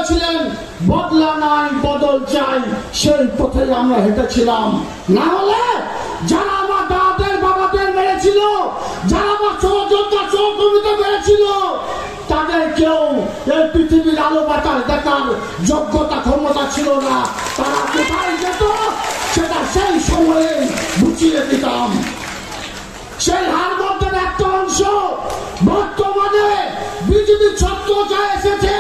বলেছিলেন বদলা নাই বদল চাই, সেই পথে আমরা হেঁটেছিলাম। না হলে যারা আমার দাদাদের বাবাদের মেরেছিল, যারা আমার সহযোদ্ধা সহকর্মীতে মেরেছিল, তাদের কেউ এই পৃথিবীর আলো বাতাস দেখার যোগ্যতা ক্ষমতা ছিল না। তারা কোথায় যেত সেটা সেই সময়ে বুঝিয়ে দিতাম। সেই হার মধ্যে একটা অংশ বর্তমানে বিজেপি ছত্রছায়া এসেছে,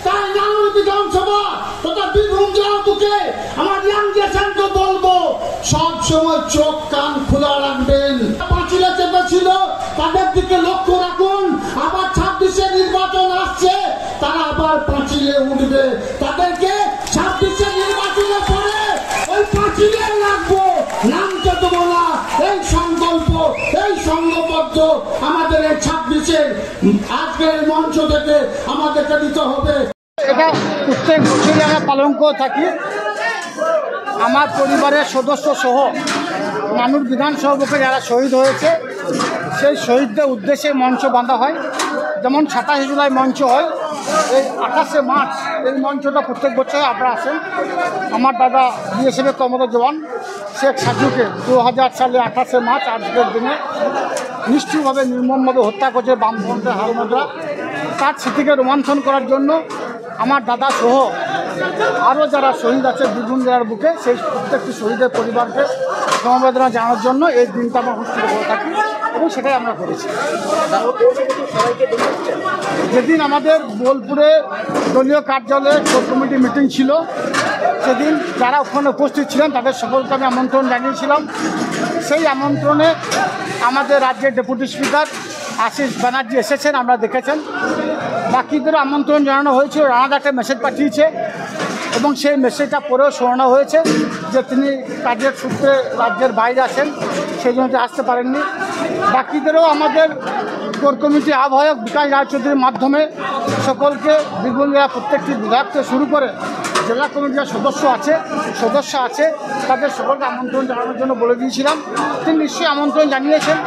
তাই নানুর বিধানসভা তথা বীরভূম জেলার বুকে আমার ইয়াং জেনারেশনকে বলবো, সব সময় চোখ কান খোলা রাখবেন। পাঁচিলে চেপেছিল তাদের দিকে লক্ষ্য রাখুন। আবার 26-এ নির্বাচন আসছে, তারা আবার পাঁচিলে উঠবে। তাদেরকে 26-এ নির্বাচনের পরে ওই পাঁচিলে রাখবো, নামতে দেবো না। এই সংকল্প, এই সংঘবদ্ধ আমাদের এই 26-এর আজকের মঞ্চ থেকে আমাদেরকে দিতে হবে। এটা প্রত্যেক বছরই আমরা পালন করে থাকি। আমার পরিবারের সদস্য সহ নানুর বিধানসভা বুকে যারা শহীদ হয়েছে, সেই শহীদদের উদ্দেশ্যে মঞ্চ বাঁধা হয়। যেমন 27 জুলাই মঞ্চ হয়, এই 28শে মার্চ এই মঞ্চটা প্রত্যেক বছর আপনারা আসেন। আমার দাদা বিএসএফের কর্মরত জওয়ান শেখ সাজুকে 2000 সালে 28শে মার্চ আজকের দিনে নিষ্ঠুরভাবে নির্মমভাবে হত্যা করেছে বামফ্রন্টের হারমাদরা। তার স্মৃতিকে রোমাঞ্চন করার জন্য আমার দাদা সহ আরও যারা শহীদ আছে বীরভূম জেলার বুকে, সেই প্রত্যেকটি শহীদের পরিবারকে সমবেদনা জানানোর জন্য এই দিনটা আমরা অনুষ্ঠিত করে থাকি এবং সেটাই আমরা করেছি। যেদিন আমাদের বোলপুরে দলীয় কার্যালয়ে কোর কমিটি মিটিং ছিল, সেদিন যারা ওখানে উপস্থিত ছিলেন তাদের সকলকে আমি আমন্ত্রণ জানিয়েছিলাম। সেই আমন্ত্রণে আমাদের রাজ্যের ডেপুটি স্পিকার আশিস ব্যানার্জি এসেছেন, আমরা দেখেছেন। বাকিদেরও আমন্ত্রণ জানানো হয়েছিল, রানাদা একটা মেসেজ পাঠিয়েছে এবং সেই মেসেজটা পরেও শোনানো হয়েছে যে তিনি কাজের সূত্রে রাজ্যের বাইরে আছেন, সেই জন্য আসতে পারেননি। বাকিদেরও আমাদের কোর কমিটি আহ্বায়ক বিকাশ রায়চৌধুরীর মাধ্যমে সকলকে বীরভূম জেলা প্রত্যেকটি বিভাগ থেকে শুরু করে জেলা কমিটির সদস্য আছে তাদের সকলকে আমন্ত্রণ জানানোর জন্য বলে দিয়েছিলাম। তিনি নিশ্চয়ই আমন্ত্রণ জানিয়েছেন।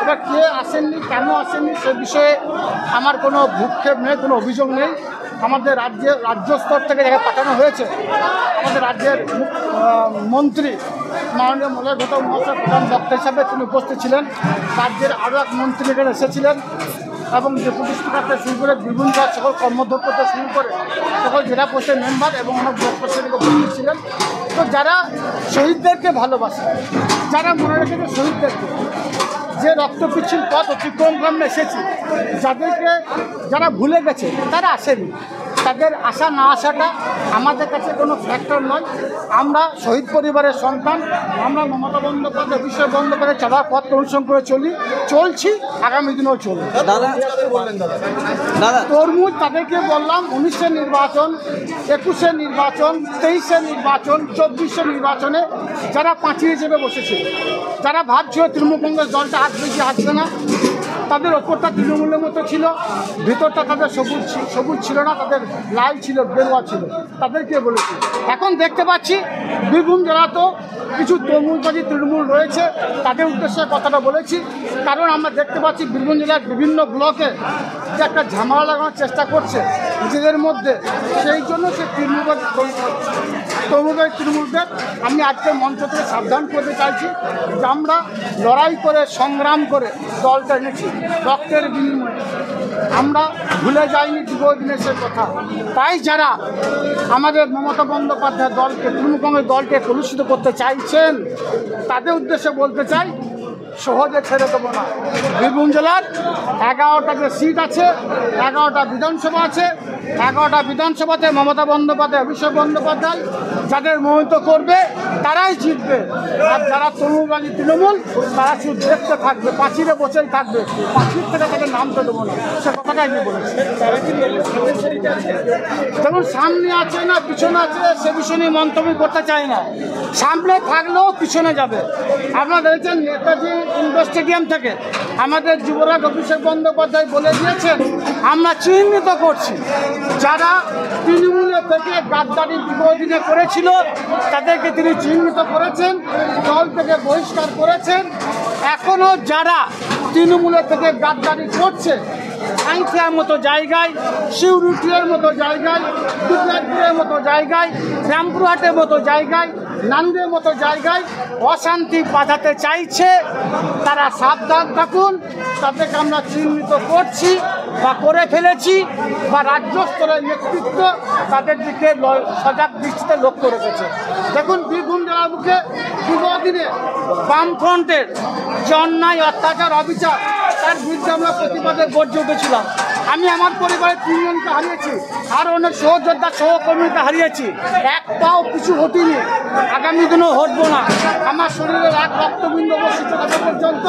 এবার কে আসেননি, কেন আসেননি, সে বিষয়ে আমার কোনো ভূক্ষেপ নেই, কোনো অভিযোগ নেই। আমাদের রাজ্য স্তর থেকে যাকে পাঠানো হয়েছে, আমাদের রাজ্যের মন্ত্রী মাননীয় মলয় ঘটক মহাশয় প্রধান বক্তা হিসাবে তিনি উপস্থিত ছিলেন। রাজ্যের আরও এক মন্ত্রী এখানে এসেছিলেন এবং ডেপুটি স্পিকার থেকে শুরু করে বিভিন্ন সকল কর্মধ্যক্ষ থেকে শুরু করে সকল জেলা পরিষদের মেম্বার এবং অনেক ব্লক প্রেসিডেন্ট উপস্থিত ছিলেন। তো যারা শহীদদেরকে ভালোবাসে, যারা মনে রেখেছে শহীদদেরকে, যে রক্তপিচ্ছিল পথ অতিক্রম করে এসেছি, যারা ভুলে গেছে তারা আসেনি, তাদের আসা না আসাটা আমাদের কাছে কোনো ফ্যাক্টর নয়। আমরা শহীদ পরিবারের সন্তান, আমরা মমতা বন্দ্যোপাধ্যায় অভিষেক বন্দ্যোপাধ্যায় চলার পথ অনুসরণ করে চলছি, আগামী দিনেও চলবে। তরমুজ তাদেরকে বললাম 19-এর নির্বাচন, 21-এর নির্বাচন, 23-এর নির্বাচন, 24-এর নির্বাচনে যারা পাঁচিয়ে চেপে বসেছিল, যারা ভাবছিল তৃণমূল কংগ্রেস দলটা আসবে না, তাদের ওপরটা তৃণমূলের মতো ছিল, ভিতরটা তাদের সবুজ ছিল না, তাদের লাল ছিল, গেরুয়া ছিল, তাদেরকে বলেছি। এখন দেখতে পাচ্ছি বীরভূম জেলাতেও কিছু তরমুজবাজি তৃণমূল রয়েছে, তাদের উদ্দেশ্যে কথাটা বলেছি। কারণ আমরা দেখতে পাচ্ছি বীরভূম জেলার বিভিন্ন ব্লকে যে একটা ঝামেলা লাগানোর চেষ্টা করছে নিজেদের মধ্যে, সেই জন্য সে তৃণমূলদের আমি আজকে মঞ্চ থেকে সাবধান করতে চাইছি যে আমরা লড়াই করে সংগ্রাম করে দলটা এনেছি রক্তের বিনিময়ে, আমরা ভুলে যাইনি দীর্ঘদিনের সে কথা। তাই যারা আমাদের মমতা বন্দ্যোপাধ্যায় দলকে, তৃণমূল কংগ্রেস দলকে কলুষিত করতে চাইছেন, তাদের উদ্দেশ্যে বলতে চাই সহজে ছেড়ে দেবো না। বীরভূম জেলার 11টা যে সিট আছে, 11টা বিধানসভা আছে, 11টা বিধানসভাতে মমতা বন্দ্যোপাধ্যায় অভিষেক বন্দ্যোপাধ্যায় যাদের মনোনীত করবে তারাই জিতবে। আর যারা তৃণমূল তারা শুধু দেখতে থাকবে, পাঁচিলে বসেই থাকবে, পাঁচিল থেকে তাদের নামতে দেবো না, সে কথাটাই আমি বলেছি। যেমন সামনে আছে না পিছনে আছে সে বিষয় নিয়ে মন্তব্য করতে চাই না, সামনে থাকলেও পিছনে যাবে। আপনারা দেখেছেন নেতাজি ইন্ডোর স্টেডিয়াম থেকে আমাদের যুবরাজ অভিষেক বন্দ্যোপাধ্যায় বলে দিয়েছেন আমরা চিহ্নিত করছি যারা তৃণমূলের থেকে গাদ্দারি দীর্ঘদিনে করেছিল, তাদেরকে তিনি চিহ্নিত করেছেন, দল থেকে বহিষ্কার করেছেন। এখনও যারা তৃণমূলের থেকে গাদ্দারি করছে সাঁইথিয়ার মতো জায়গায়, শিউরুটিয়ার মতো জায়গায়, দুবরাজপুরের মতো জায়গায়, রামপুরহাটের মতো জায়গায়, নান্দের মতো জায়গায় অশান্তি বাঁধাতে চাইছে। তারা সাবধান থাকুন, তাদেরকে আমরা চিহ্নিত করছি বা করে ফেলেছি, বা রাজ্য স্তরের নেতৃত্ব তাদের দিকে সজাগ দৃষ্টিতে লক্ষ্য রেখেছে। দেখুন, বীরভূম জেলার বুকে দীর্ঘদিনে বামফ্রন্টের যে অন্যায়, অত্যাচার, অবিচার, তার বিরুদ্ধে আমরা প্রতিবাদে গর্জে উঠেছিলাম। আমি আমার পরিবারের 3 জনকে হারিয়েছি, আর অনেক সহযোদ্ধা সহকর্মীকে হারিয়েছি। এক পাও কিছু হটিনি, আগামী দিনেও হটবো না। আমার শরীরের এক রক্তবিন্দু অবশিষ্ট থাকা পর্যন্ত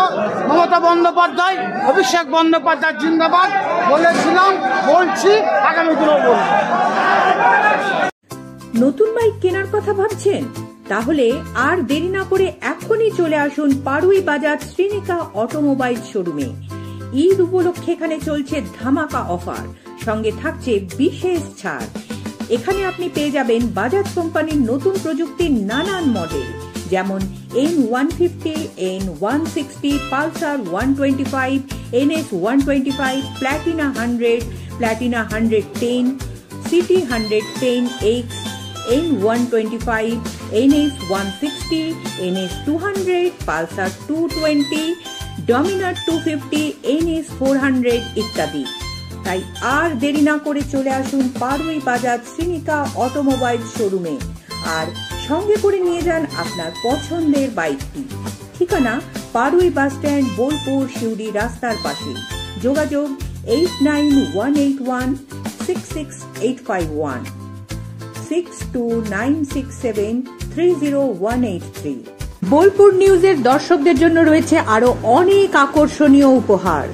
মমতা বন্দ্যোপাধ্যায়, অভিষেক বন্দ্যোপাধ্যায় জিন্দাবাদ বলেছিলাম, বলছি, আগামী দিনেও বলবো। নতুন বাইক কেনার কথা ভাবছেন? তাহলে আর দেরি না করে এখনই চলে আসুন পাড়ুই বাজার শ্রীনিকা অটোমোবাইল শোরুমে। ঈদ উপলক্ষে এখানে চলছে ধামাকা অফার, সঙ্গে থাকছে বিশেষ ছাড়। এখানে আপনি পেয়ে যাবেন বাজাজ কোম্পানির নতুন প্রযুক্তির নানান মডেল, যেমন N150, N160, Pulsar 125, NS 125, Platina 100, Platina 110, city 110X, N125, NS 160, NS 200, Pulsar 220, Dominar 250, NS 400 ইত্যাদি। তাই আর দেরি না করে চলে আসুন পাড়ুই বাজার শ্রীনিকা অটোমোবাইল শোরুমে, আর সঙ্গে করে নিয়ে যান আপনার পছন্দের বাইকটি। ঠিকানা পাড়ুই বাস স্ট্যান্ড, বোলপুর সিউড়ি রাস্তার পাশে। যোগাযোগ 8918166851, 6296730183। বোলপুর নিউজের দর্শকদের জন্য রয়েছে আরো অনেক আকর্ষণীয় উপহার।